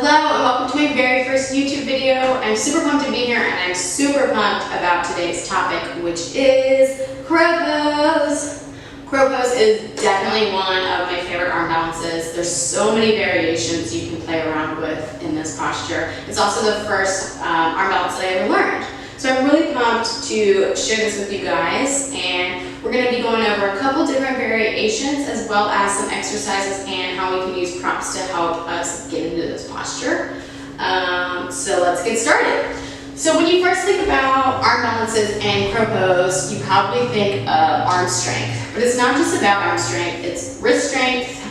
Hello and welcome to my very first YouTube video. I'm super pumped to be here and I'm super pumped about today's topic, which is crow pose. Crow pose is definitely one of my favorite arm balances. There's so many variations you can play around with in this posture. It's also the first arm balance that I ever learned. So I'm really pumped to share this with you guys, and we're going to be going over a couple different variations as well as some exercises and how we can use props to help us get into this posture. So let's get started. So when you first think about arm balances and crow pose, you probably think of arm strength, but it's not just about arm strength, it's wrist strength,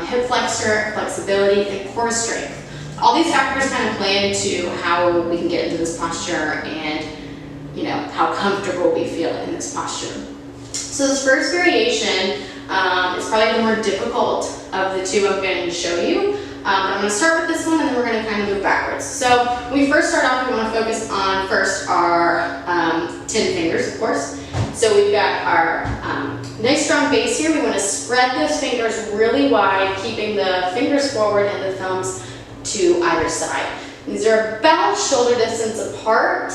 hip flexor, flexibility, and core strength. All these factors kind of play into how we can get into this posture and how comfortable we feel in this posture. So this first variation is probably the more difficult of the two I'm going to show you. I'm going to start with this one and then we're going to kind of move backwards. So when we first start off, we want to focus on first our 10 fingers, of course. So we've got our nice strong base here. We want to spread those fingers really wide, keeping the fingers forward and the thumbs to either side. These are about shoulder distance apart,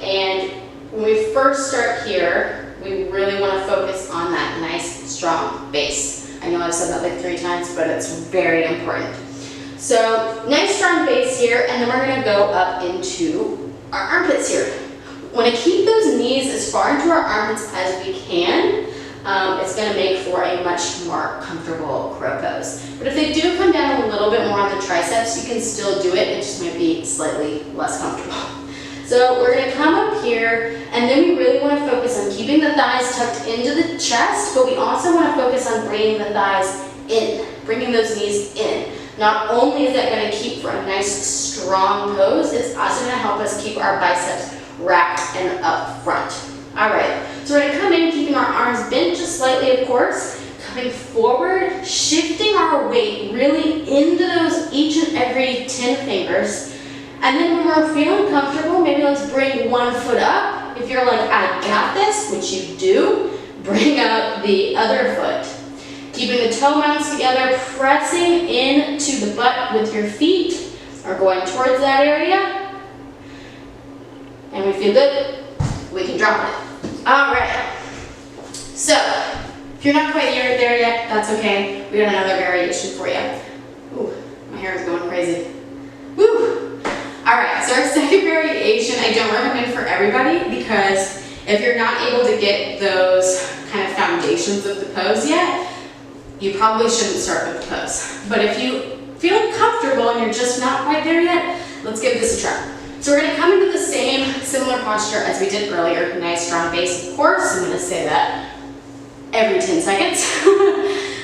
and when we first start here, we really want to focus on that nice strong base. I know I've said that like 3 times, but it's very important. So nice strong base here, and then we're going to go up into our armpits here. We want to keep those knees as far into our armpits as we can. It's going to make for a much more comfortable crow pose. But if they do come down a little bit more on the triceps, you can still do it. It just might be slightly less comfortable. So we're going to come up here, and then we really want to focus on keeping the thighs tucked into the chest, but we also want to focus on bringing the thighs in, bringing those knees in. Not only is that going to keep for a nice strong pose, it's also going to help us keep our biceps wrapped and up front. All right, so we're going to come in, keeping our arms bent just slightly, of course, coming forward, shifting our weight really into those each and every 10 fingers. And then when we're feeling comfortable, maybe let's bring one foot up. If you're like, I got this, which you do, bring up the other foot. Keeping the toe mounts together, pressing into the butt with your feet, or going towards that area. And we feel good, we can drop it. All right, so if you're not quite there yet, that's okay. We got another variation for you. Ooh, my hair is going crazy. Woo! All right, so our second variation, I don't recommend for everybody because if you're not able to get those kind of foundations of the pose yet, you probably shouldn't start with the pose. But if you feel comfortable and you're just not quite there yet, let's give this a try. So we're going to come into the same similar posture as we did earlier. Nice strong base, of course. I'm going to say that every 10 seconds.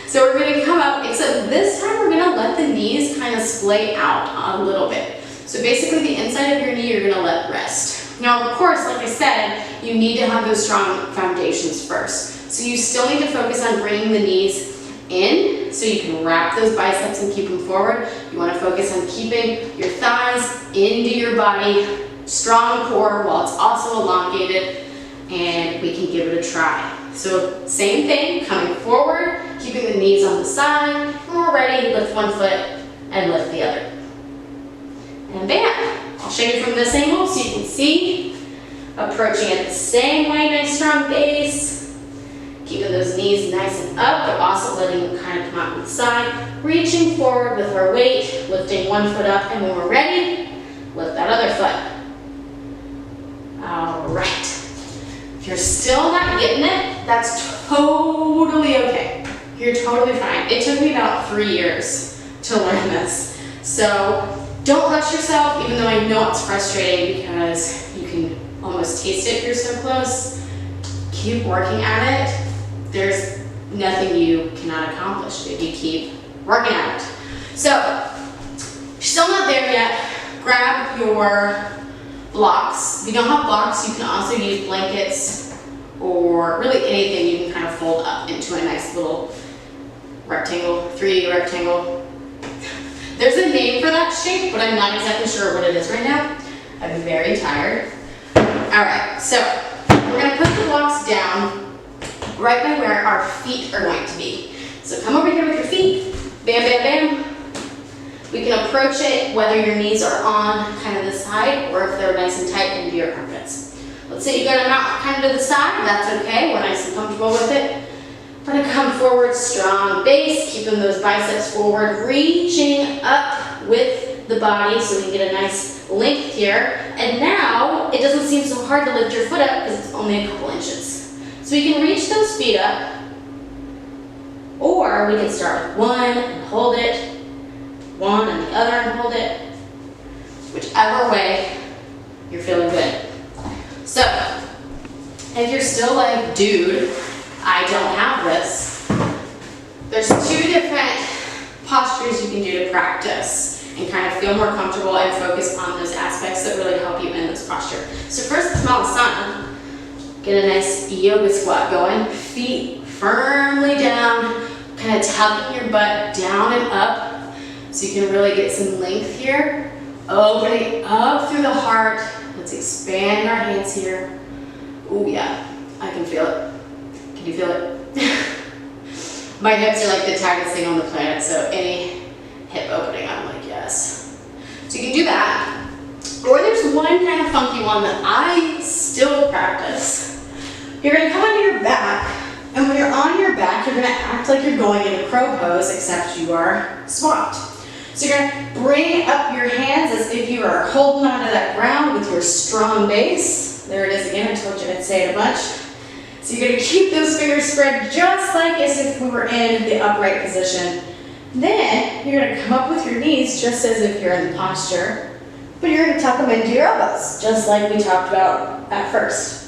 So we're going to come up, except this time we're going to let the knees kind of splay out a little bit. So basically the inside of your knee you're going to let rest. Now, of course, like I said, you need to have those strong foundations first. So you still need to focus on bringing the knees in so you can wrap those biceps and keep them forward. You want to focus on keeping your thighs into your body, strong core while it's also elongated, and we can give it a try. So same thing, coming forward, keeping the knees on the side. When we're ready, lift one foot and lift the other. And bam! I'll show you from this angle so you can see. Approaching it the same way, nice strong base. Keeping those knees nice and up, but also letting them kind of come out to the side. Reaching forward with our weight, lifting one foot up, and when we're ready, lift that other foot. All right. If you're still not getting it, that's totally okay. You're totally fine. It took me about 3 years to learn this. So don't rush yourself, even though I know it's frustrating because you can almost taste it if you're so close. Keep working at it. There's nothing you cannot accomplish if you keep working at it. So, if you're still not there yet, grab your blocks. If you don't have blocks, you can also use blankets or really anything you can kind of fold up into a nice little rectangle, 3D rectangle. There's a name for that shape, but I'm not exactly sure what it is right now. I'm very tired. All right, so we're gonna put the blocks down right by where our feet are going to be. So come over here with your feet, bam, bam, bam. We can approach it whether your knees are on kind of the side or if they're nice and tight into your armpits. Let's say you're gonna mount kind of to the side, that's okay, we're nice and comfortable with it. We're gonna come forward, strong base, keeping those biceps forward, reaching up with the body so we can get a nice length here. And now, it doesn't seem so hard to lift your foot up because it's only a couple inches. So we can reach those feet up, or we can start with one and hold it, one and the other and hold it. Whichever way you're feeling good. So, if you're still like, dude, I don't have this, there's two different postures you can do to practice and kind of feel more comfortable and focus on those aspects that really help you in this posture. So first, Smalasana. Get a nice yoga squat going. Feet firmly down, kind of tucking your butt down and up so you can really get some length here. Opening up through the heart. Let's expand our hands here. Oh yeah, I can feel it. Can you feel it? My hips are like the tightest thing on the planet, so any hip opening, I'm like, yes. So you can do that. Or there's one kind of funky one that I still practice. You're gonna come onto your back, and when you're on your back, you're gonna act like you're going into crow pose, except you are swapped. So you're gonna bring up your hands as if you are holding onto that ground with your strong base. There it is again, I told you I'd say it a bunch. So you're gonna keep those fingers spread just like as if we were in the upright position. Then you're gonna come up with your knees just as if you're in the posture, but you're gonna tuck them into your elbows, just like we talked about at first.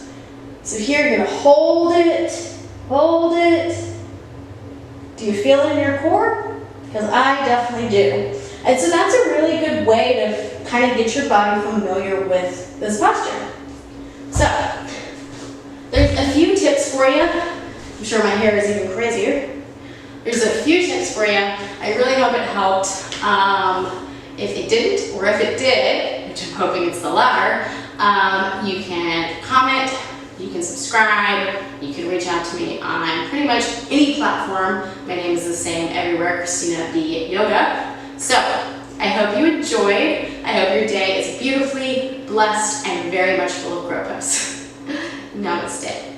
So here you're gonna hold it, hold it. Do you feel it in your core? Because I definitely do. And so that's a really good way to kind of get your body familiar with this posture. So, there's a few tips for you. I'm sure my hair is even crazier. There's a few tips for you. I really hope it helped. If it didn't, or if it did, which I'm hoping it's the latter, you can comment, you can subscribe, you can reach out to me on pretty much any platform. My name is the same everywhere, Christina B Yoga. So, I hope you enjoyed. I hope your day is beautifully blessed and very much full of crow pose. Namaste.